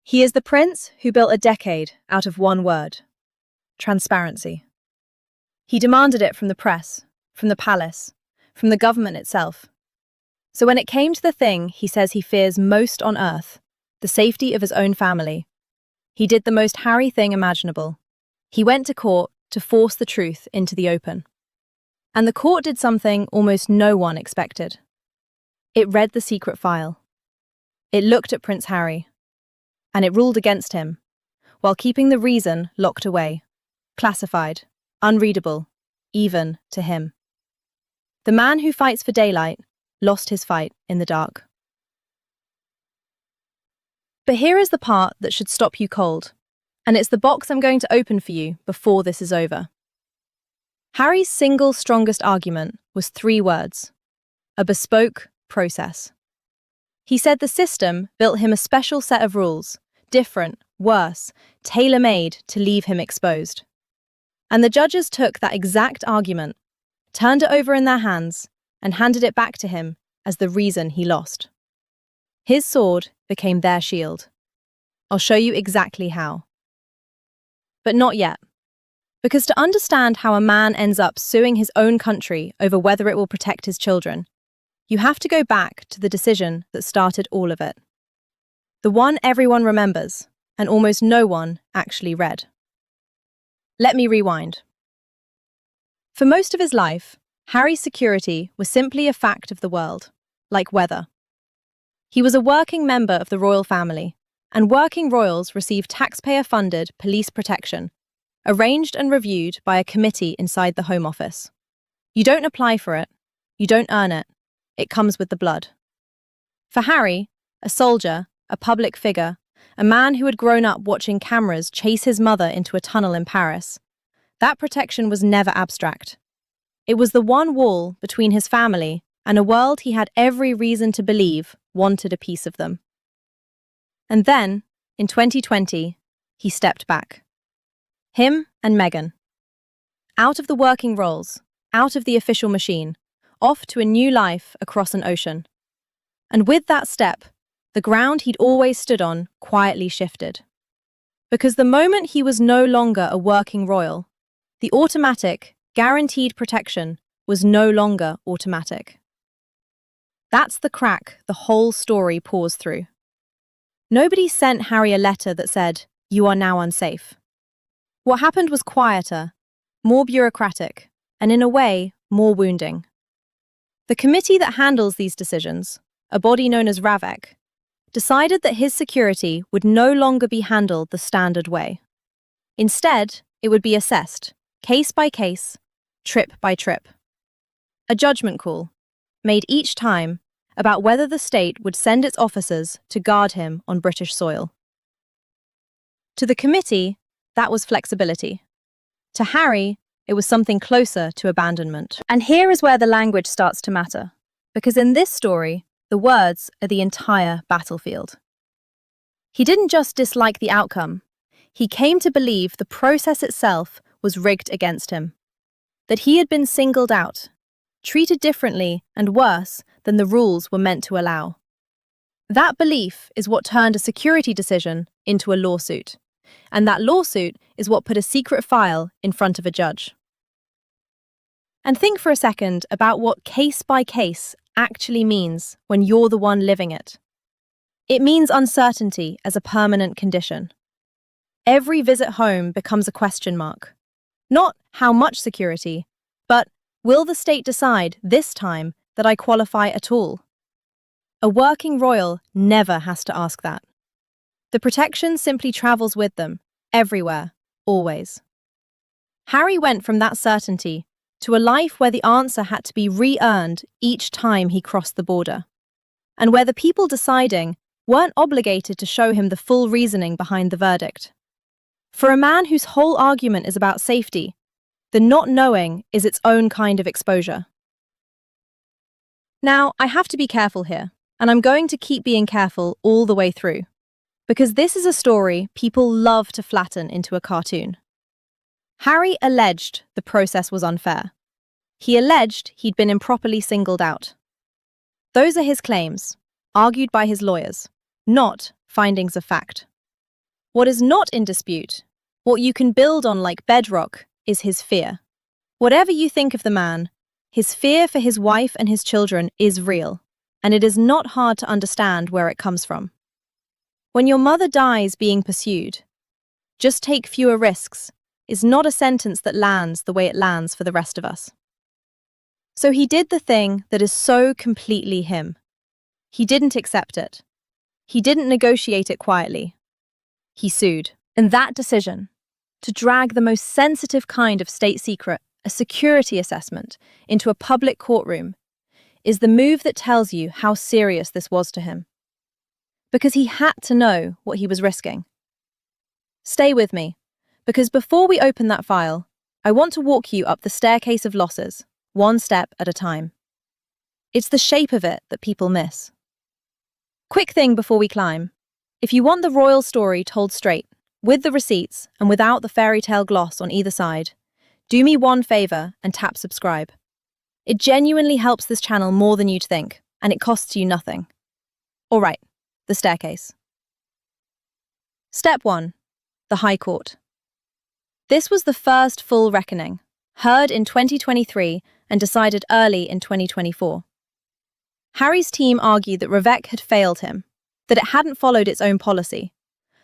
He is the prince who built a decade out of one word: transparency. He demanded it from the press, from the palace, from the government itself. So when it came to the thing he says he fears most on earth, the safety of his own family, he did the most Harry thing imaginable. He went to court to force the truth into the open. And the court did something almost no one expected. It read the secret file. It looked at Prince Harry. And it ruled against him, while keeping the reason locked away, classified, unreadable, even to him. The man who fights for daylight lost his fight in the dark. But here is the part that should stop you cold, and it's the box I'm going to open for you before this is over. Harry's single strongest argument was 3 words: a bespoke process. He said the system built him a special set of rules, different, worse, tailor-made to leave him exposed. And the judges took that exact argument, turned it over in their hands, and handed it back to him as the reason he lost. His sword became their shield. I'll show you exactly how. But not yet. Because to understand how a man ends up suing his own country over whether it will protect his children, you have to go back to the decision that started all of it. The one everyone remembers, and almost no one actually read. Let me rewind. For most of his life, Harry's security was simply a fact of the world, like weather. He was a working member of the royal family, and working royals receive taxpayer-funded police protection, arranged and reviewed by a committee inside the Home Office. You don't apply for it, you don't earn it, it comes with the blood. For Harry, a soldier, a public figure, a man who had grown up watching cameras chase his mother into a tunnel in Paris, that protection was never abstract. It was the one wall between his family and a world he had every reason to believe wanted a piece of them. And then, in 2020, he stepped back. Him and Meghan. Out of the working roles, out of the official machine, off to a new life across an ocean. And with that step, the ground he'd always stood on quietly shifted. Because the moment he was no longer a working royal, the automatic, guaranteed protection was no longer automatic. That's the crack the whole story pours through. Nobody sent Harry a letter that said, "You are now unsafe." What happened was quieter, more bureaucratic, and in a way, more wounding. The committee that handles these decisions, a body known as RAVEC, decided that his security would no longer be handled the standard way. Instead, it would be assessed, case by case, trip by trip. A judgment call, made each time, about whether the state would send its officers to guard him on British soil. To the committee, that was flexibility. To Harry, it was something closer to abandonment. And here is where the language starts to matter, because in this story, the words are the entire battlefield. He didn't just dislike the outcome, he came to believe the process itself was rigged against him. That he had been singled out, treated differently and worse than the rules were meant to allow. That belief is what turned a security decision into a lawsuit. And that lawsuit is what put a secret file in front of a judge. And think for a second about what case by case actually means when you're the one living it. It means uncertainty as a permanent condition. Every visit home becomes a question mark. Not how much security, but will the state decide this time that I qualify at all? A working royal never has to ask that. The protection simply travels with them, everywhere, always. Harry went from that certainty to a life where the answer had to be re-earned each time he crossed the border, and where the people deciding weren't obligated to show him the full reasoning behind the verdict. For a man whose whole argument is about safety, the not knowing is its own kind of exposure. Now, I have to be careful here, and I'm going to keep being careful all the way through. Because this is a story people love to flatten into a cartoon. Harry alleged the process was unfair. He alleged he'd been improperly singled out. Those are his claims, argued by his lawyers, not findings of fact. What is not in dispute, what you can build on like bedrock, is his fear. Whatever you think of the man, his fear for his wife and his children is real, and it is not hard to understand where it comes from. When your mother dies being pursued, just take fewer risks, is not a sentence that lands the way it lands for the rest of us. So he did the thing that is so completely him. He didn't accept it. He didn't negotiate it quietly. He sued. And that decision, to drag the most sensitive kind of state secret, a security assessment, into a public courtroom, is the move that tells you how serious this was to him. Because he had to know what he was risking. Stay with me, because before we open that file, I want to walk you up the staircase of losses, one step at a time. It's the shape of it that people miss. Quick thing before we climb. If you want the royal story told straight, with the receipts and without the fairy tale gloss on either side, do me one favor and tap subscribe. It genuinely helps this channel more than you'd think, and it costs you nothing. All right, the staircase. Step 1. The High Court. This was the first full reckoning, heard in 2023 and decided early in 2024. Harry's team argued that Revec had failed him, that it hadn't followed its own policy,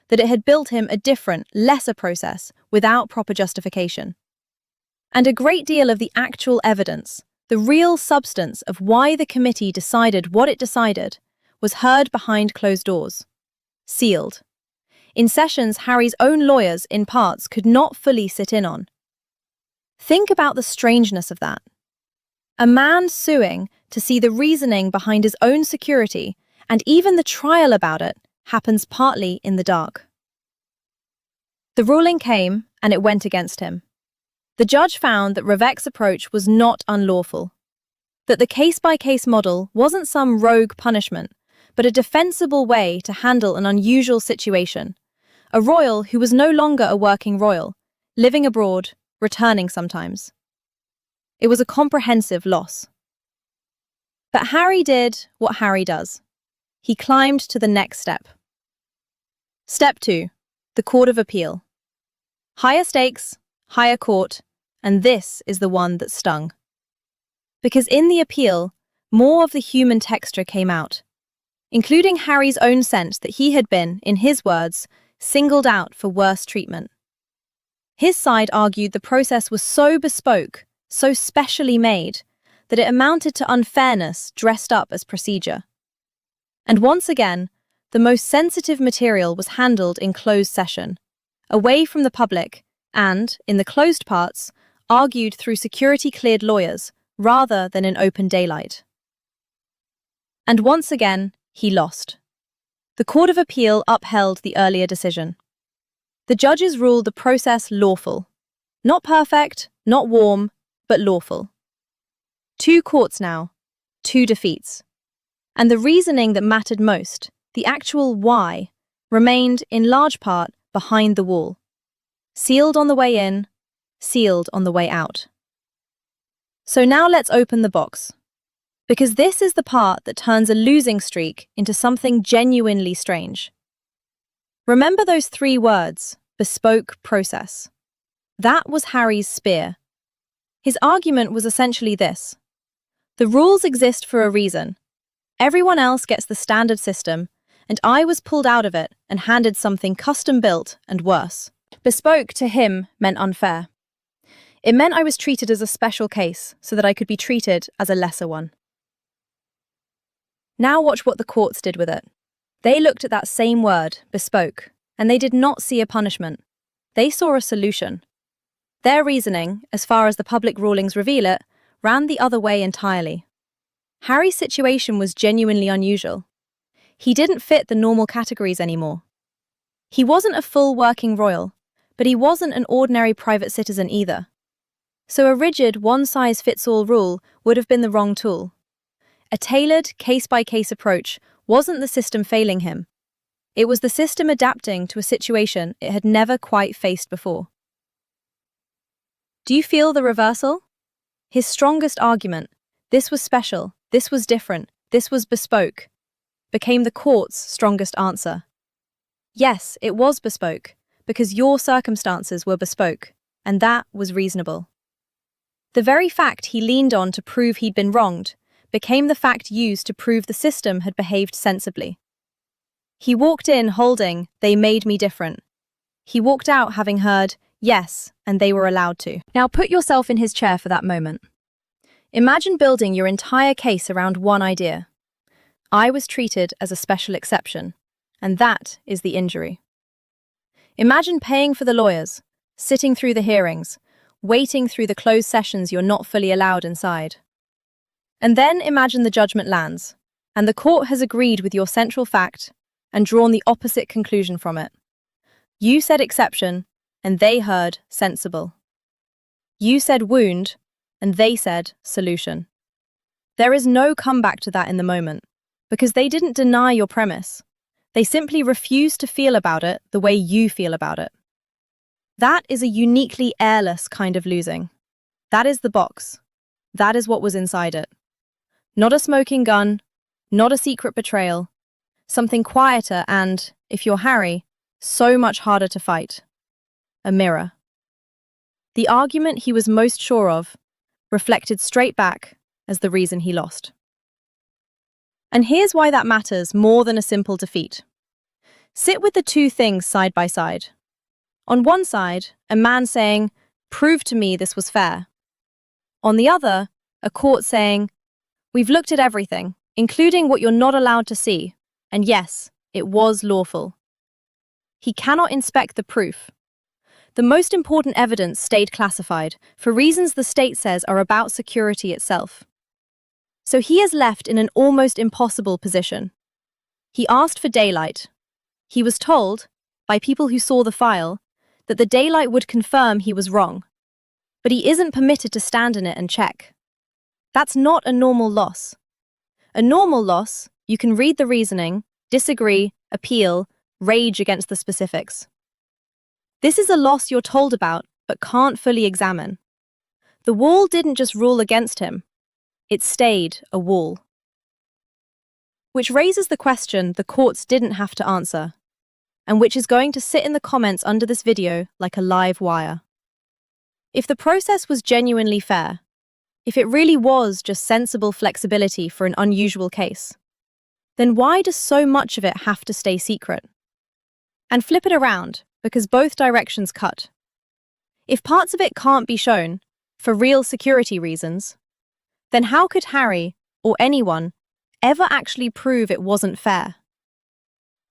that it had built him a different, lesser process without proper justification. And a great deal of the actual evidence, the real substance of why the committee decided what it decided, was heard behind closed doors. Sealed. In sessions Harry's own lawyers, in parts, could not fully sit in on. Think about the strangeness of that. A man suing to see the reasoning behind his own security, and even the trial about it, happens partly in the dark. The ruling came, and it went against him. The judge found that Revec's approach was not unlawful, that the case-by-case model wasn't some rogue punishment, but a defensible way to handle an unusual situation. A royal who was no longer a working royal, living abroad, returning sometimes. It was a comprehensive loss. But Harry did what Harry does. He climbed to the next step. Step 2. The Court of Appeal. Higher stakes, higher court, and this is the one that stung. Because in the appeal, more of the human texture came out, including Harry's own sense that he had been, in his words, singled out for worse treatment. His side argued the process was so bespoke, so specially made, that it amounted to unfairness dressed up as procedure. And once again, the most sensitive material was handled in closed session, away from the public, and, in the closed parts, argued through security-cleared lawyers rather than in open daylight. And once again, he lost. The Court of Appeal upheld the earlier decision. The judges ruled the process lawful. Not perfect, not warm, but lawful. 2 courts now, 2 defeats. And the reasoning that mattered most, the actual why, remained in large part behind the wall. Sealed on the way in, sealed on the way out. So now let's open the box. Because this is the part that turns a losing streak into something genuinely strange. Remember those 3 words, bespoke process. That was Harry's spear. His argument was essentially this. The rules exist for a reason. Everyone else gets the standard system, and I was pulled out of it and handed something custom-built and worse. Bespoke to him meant unfair. It meant I was treated as a special case so that I could be treated as a lesser one. Now watch what the courts did with it. They looked at that same word, bespoke, and they did not see a punishment. They saw a solution. Their reasoning, as far as the public rulings reveal it, ran the other way entirely. Harry's situation was genuinely unusual. He didn't fit the normal categories anymore. He wasn't a full working royal, but he wasn't an ordinary private citizen either. So a rigid one-size-fits-all rule would have been the wrong tool. A tailored, case-by-case approach wasn't the system failing him. It was the system adapting to a situation it had never quite faced before. Do you feel the reversal? His strongest argument, this was special, this was different, this was bespoke, became the court's strongest answer. Yes, it was bespoke, because your circumstances were bespoke, and that was reasonable. The very fact he leaned on to prove he'd been wronged became the fact used to prove the system had behaved sensibly. He walked in holding, "They made me different." He walked out having heard, "Yes," and they were allowed to. Now put yourself in his chair for that moment. Imagine building your entire case around one idea. I was treated as a special exception, and that is the injury. Imagine paying for the lawyers, sitting through the hearings, waiting through the closed sessions you're not fully allowed inside. And then imagine the judgment lands, and the court has agreed with your central fact and drawn the opposite conclusion from it. You said exception, and they heard sensible. You said wound, and they said solution. There is no comeback to that in the moment, because they didn't deny your premise. They simply refused to feel about it the way you feel about it. That is a uniquely airless kind of losing. That is the box. That is what was inside it. Not a smoking gun, not a secret betrayal, something quieter and, if you're Harry, so much harder to fight. A mirror. The argument he was most sure of reflected straight back as the reason he lost. And here's why that matters more than a simple defeat. Sit with the two things side by side. On one side, a man saying, "Prove to me this was fair." On the other, a court saying, "We've looked at everything, including what you're not allowed to see, and yes, it was lawful." He cannot inspect the proof. The most important evidence stayed classified, for reasons the state says are about security itself. So he is left in an almost impossible position. He asked for daylight. He was told, by people who saw the file, that the daylight would confirm he was wrong. But he isn't permitted to stand in it and check. That's not a normal loss. A normal loss, you can read the reasoning, disagree, appeal, rage against the specifics. This is a loss you're told about, but can't fully examine. The wall didn't just rule against him. It stayed a wall. Which raises the question the courts didn't have to answer, and which is going to sit in the comments under this video like a live wire. If the process was genuinely fair, if it really was just sensible flexibility for an unusual case, then why does so much of it have to stay secret? And flip it around, because both directions cut. If parts of it can't be shown, for real security reasons, then how could Harry, or anyone, ever actually prove it wasn't fair?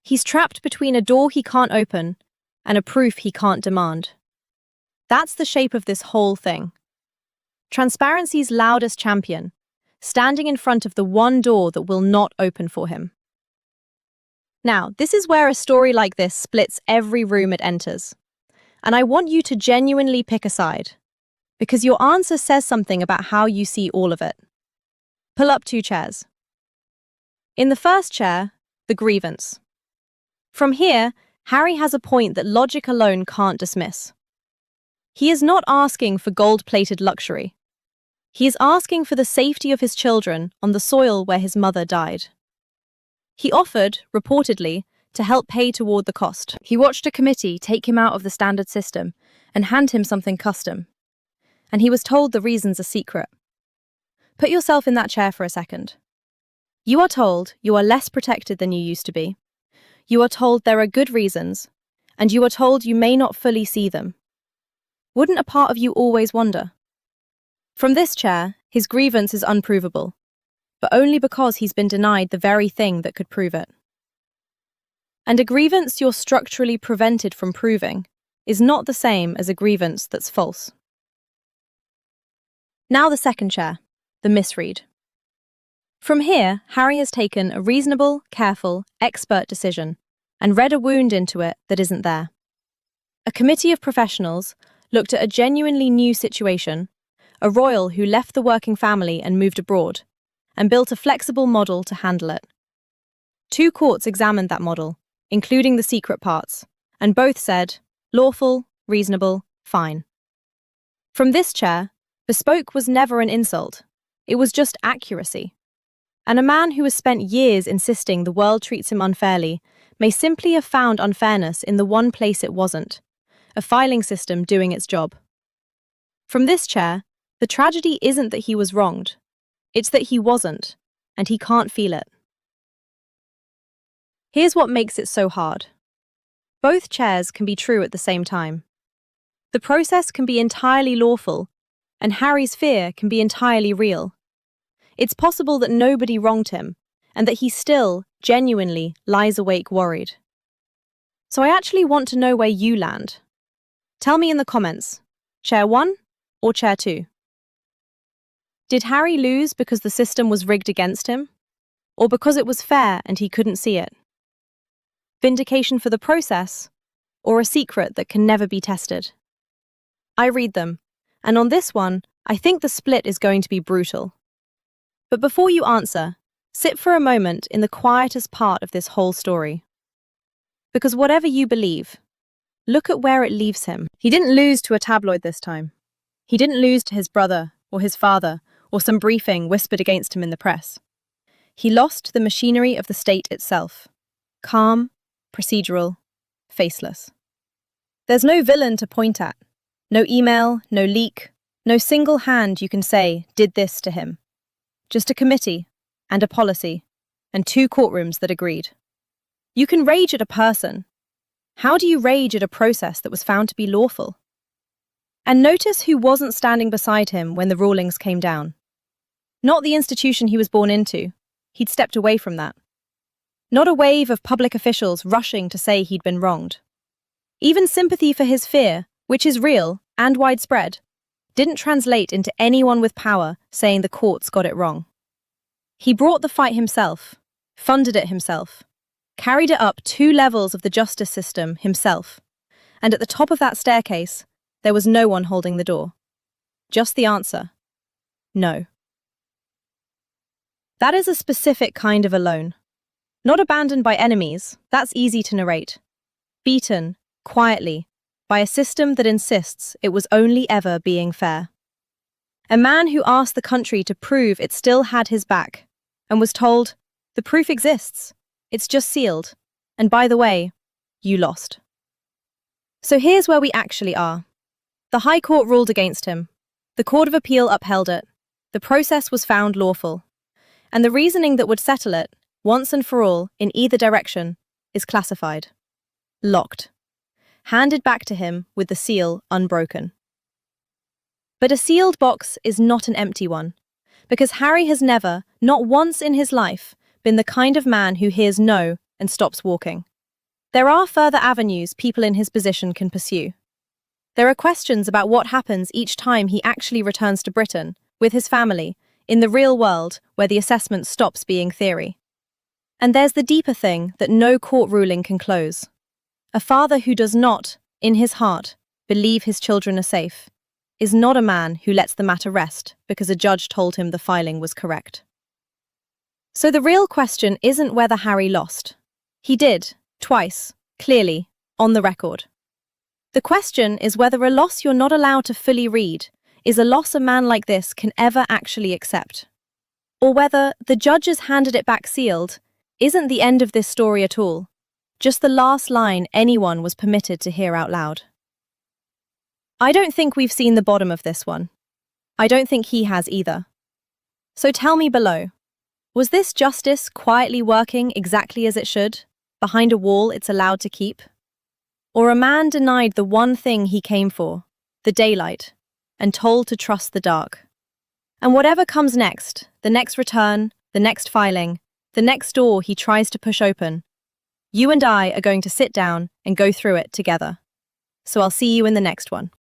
He's trapped between a door he can't open and a proof he can't demand. That's the shape of this whole thing. Transparency's loudest champion, standing in front of the one door that will not open for him. Now, this is where a story like this splits every room it enters. And I want you to genuinely pick a side, because your answer says something about how you see all of it. Pull up 2 chairs. In the first chair, the grievance. From here, Harry has a point that logic alone can't dismiss. He is not asking for gold-plated luxury. He is asking for the safety of his children on the soil where his mother died. He offered, reportedly, to help pay toward the cost. He watched a committee take him out of the standard system and hand him something custom. And he was told the reasons are secret. Put yourself in that chair for a second. You are told you are less protected than you used to be. You are told there are good reasons, and you are told you may not fully see them. Wouldn't a part of you always wonder? From this chair, his grievance is unprovable, but only because he's been denied the very thing that could prove it. And a grievance you're structurally prevented from proving is not the same as a grievance that's false. Now the second chair, the misread. From here, Harry has taken a reasonable, careful, expert decision and read a wound into it that isn't there. A committee of professionals looked at a genuinely new situation, a royal who left the working family and moved abroad, and built a flexible model to handle it. 2 courts examined that model, including the secret parts, and both said, lawful, reasonable, fine. From this chair, bespoke was never an insult. It was just accuracy. And a man who has spent years insisting the world treats him unfairly may simply have found unfairness in the one place it wasn't, a filing system doing its job. From this chair, the tragedy isn't that he was wronged, it's that he wasn't, and he can't feel it. Here's what makes it so hard. Both chairs can be true at the same time. The process can be entirely lawful, and Harry's fear can be entirely real. It's possible that nobody wronged him, and that he still, genuinely, lies awake worried. So I actually want to know where you land. Tell me in the comments, Chair 1 or Chair 2? Did Harry lose because the system was rigged against him? Or because it was fair and he couldn't see it? Vindication for the process, or a secret that can never be tested? I read them, and on this one, I think the split is going to be brutal. But before you answer, sit for a moment in the quietest part of this whole story. Because whatever you believe, look at where it leaves him. He didn't lose to a tabloid this time. He didn't lose to his brother, or his father, or some briefing whispered against him in the press. He lost to the machinery of the state itself. Calm, procedural, faceless. There's no villain to point at. No email, no leak, no single hand you can say did this to him. Just a committee, and a policy, and 2 courtrooms that agreed. You can rage at a person. How do you rage at a process that was found to be lawful? And notice who wasn't standing beside him when the rulings came down. Not the institution he was born into. He'd stepped away from that. Not a wave of public officials rushing to say he'd been wronged. Even sympathy for his fear, which is real and widespread, didn't translate into anyone with power saying the courts got it wrong. He brought the fight himself, funded it himself, carried it up 2 levels of the justice system himself, and at the top of that staircase, there was no one holding the door. Just the answer: no. That is a specific kind of alone. Not abandoned by enemies, that's easy to narrate. Beaten, quietly, by a system that insists it was only ever being fair. A man who asked the country to prove it still had his back, and was told, the proof exists, it's just sealed, and by the way, you lost. So here's where we actually are. The High Court ruled against him. The Court of Appeal upheld it. The process was found lawful. And the reasoning that would settle it, once and for all, in either direction, is classified. Locked. Handed back to him with the seal unbroken. But a sealed box is not an empty one, because Harry has never, not once in his life, been the kind of man who hears no and stops walking. There are further avenues people in his position can pursue. There are questions about what happens each time he actually returns to Britain, with his family, in the real world where the assessment stops being theory. And there's the deeper thing that no court ruling can close. A father who does not, in his heart, believe his children are safe, is not a man who lets the matter rest because a judge told him the filing was correct. So the real question isn't whether Harry lost. He did, twice, clearly, on the record. The question is whether a loss you're not allowed to fully read is a loss a man like this can ever actually accept. Or whether the judges handed it back sealed isn't the end of this story at all. Just the last line anyone was permitted to hear out loud. I don't think we've seen the bottom of this one. I don't think he has either. So tell me below, was this justice quietly working exactly as it should, behind a wall it's allowed to keep? Or a man denied the one thing he came for, the daylight, and told to trust the dark? And whatever comes next, the next return, the next filing, the next door he tries to push open, you and I are going to sit down and go through it together. So I'll see you in the next one.